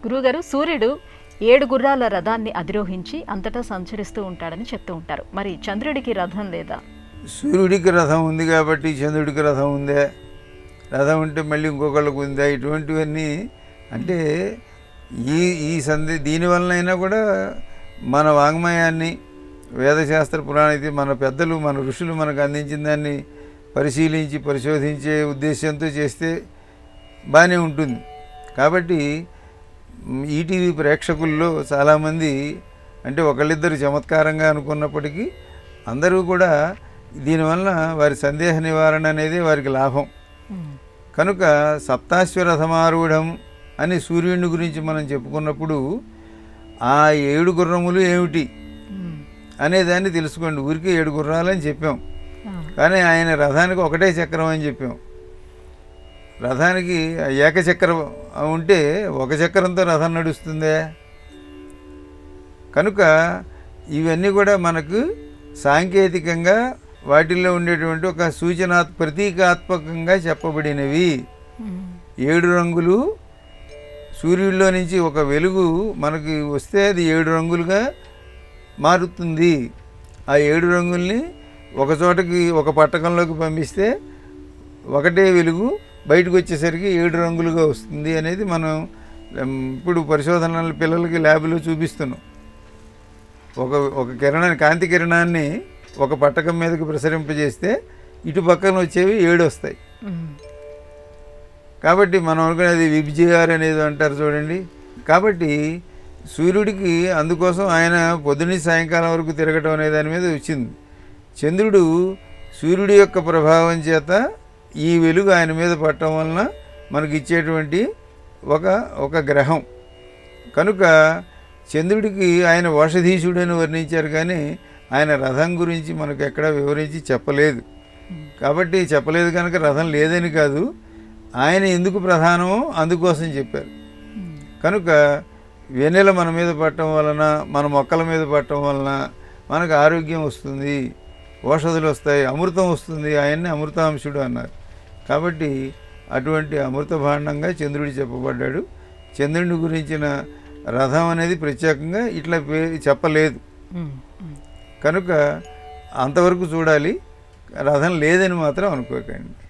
గురువుగారు, సూర్యుడు 7 గుర్రాల రథాన్ని అధిరోహించి అంతటా సంచరిస్తూ ఉంటాడని చెప్తూ ఉంటారు. మరి చంద్రుడికి రథం లేదా? సూర్యుడికి రథం ఉంది కాబట్టి చంద్రుడికి రథం ఉందే, రథం ఉంటే మళ్ళీ ఇంకొకళ్ళకు ఉందా, ఇటువంటివన్నీ అంటే దీనివల్లనైనా కూడా మన వాంగ్మయాన్ని, వేదశాస్త్ర పురాణానికి మన పెద్దలు, మన ఋషులు మనకు అందించిన దాన్ని పరిశీలించి పరిశోధించే ఉద్దేశంతో చేస్తే బాగానే ఉంటుంది. కాబట్టి ఈటీవీ ప్రేక్షకుల్లో చాలామంది అంటే ఒకళ్ళిద్దరు చమత్కారంగా అనుకున్నప్పటికీ అందరూ కూడా దీనివల్ల వారి సందేహ నివారణ అనేది వారికి లాభం. కనుక సప్తాశ్వరథమారూఢం అని సూర్యుని గురించి మనం చెప్పుకున్నప్పుడు ఆ 7 గుర్రములు ఏమిటి అనేదాన్ని తెలుసుకోండి. ఊరికే 7 గుర్రాలని చెప్పాం, కానీ ఆయన రథానికి ఒకటే చక్రం అని చెప్పాం. రథానికి ఏకచక్రం ఉంటే ఒక చక్రంతో రథం నడుస్తుందే. కనుక ఇవన్నీ కూడా మనకు సాంకేతికంగా వాటిల్లో ఉండేటువంటి ఒక ప్రతీకాత్మకంగా చెప్పబడినవి. 7 రంగులు సూర్యుడిలో నుంచి ఒక వెలుగు మనకి వస్తే అది 7 రంగులుగా మారుతుంది. ఆ 7 రంగుల్ని ఒక చోటకి ఒక పట్టకంలోకి పంపిస్తే ఒకటే వెలుగు బయటకు వచ్చేసరికి 7 రంగులుగా వస్తుంది అనేది మనం ఇప్పుడు పరిశోధనలు పిల్లలకి ల్యాబ్లో చూపిస్తున్నాం. ఒక కాంతి కిరణాన్ని ఒక పట్టకం మీదకి ప్రసరింపజేస్తే ఇటు పక్కన వచ్చేవి 7 వస్తాయి. కాబట్టి మనం అనుకునేది విబ్జిఆర్ అనేది అంటారు చూడండి. కాబట్టి సూర్యుడికి అందుకోసం ఆయన పొద్దున్న సాయంకాలం వరకు తిరగటం అనే దాని మీద వచ్చింది. చంద్రుడు సూర్యుడి యొక్క ప్రభావం చేత ఈ వెలుగు ఆయన మీద పడటం వలన మనకి ఇచ్చేటువంటి ఒక గ్రహం. కనుక చంద్రుడికి ఆయన ఓషధీశుడని వర్ణించారు, కానీ ఆయన రథం గురించి మనకు ఎక్కడా వివరించి చెప్పలేదు. కాబట్టి చెప్పలేదు కనుక రథం లేదని కాదు, ఆయన ఎందుకు ప్రధానమో అందుకోసం చెప్పారు. కనుక వెన్నెల మన మీద పడటం వలన, మన మొక్కల మీద పడటం వలన మనకు ఆరోగ్యం వస్తుంది, ఓషధులు వస్తాయి, అమృతం వస్తుంది. ఆయన్ని అమృతాంశుడు అన్నారు. కాబట్టి అటువంటి అమృత భాండంగా చంద్రుడు చెప్పబడ్డాడు. చంద్రుని గురించిన రథం అనేది ప్రత్యేకంగా ఇట్లా చెప్పలేదు. కనుక అంతవరకు చూడాలి, రథం లేదని మాత్రం అనుకోకండి.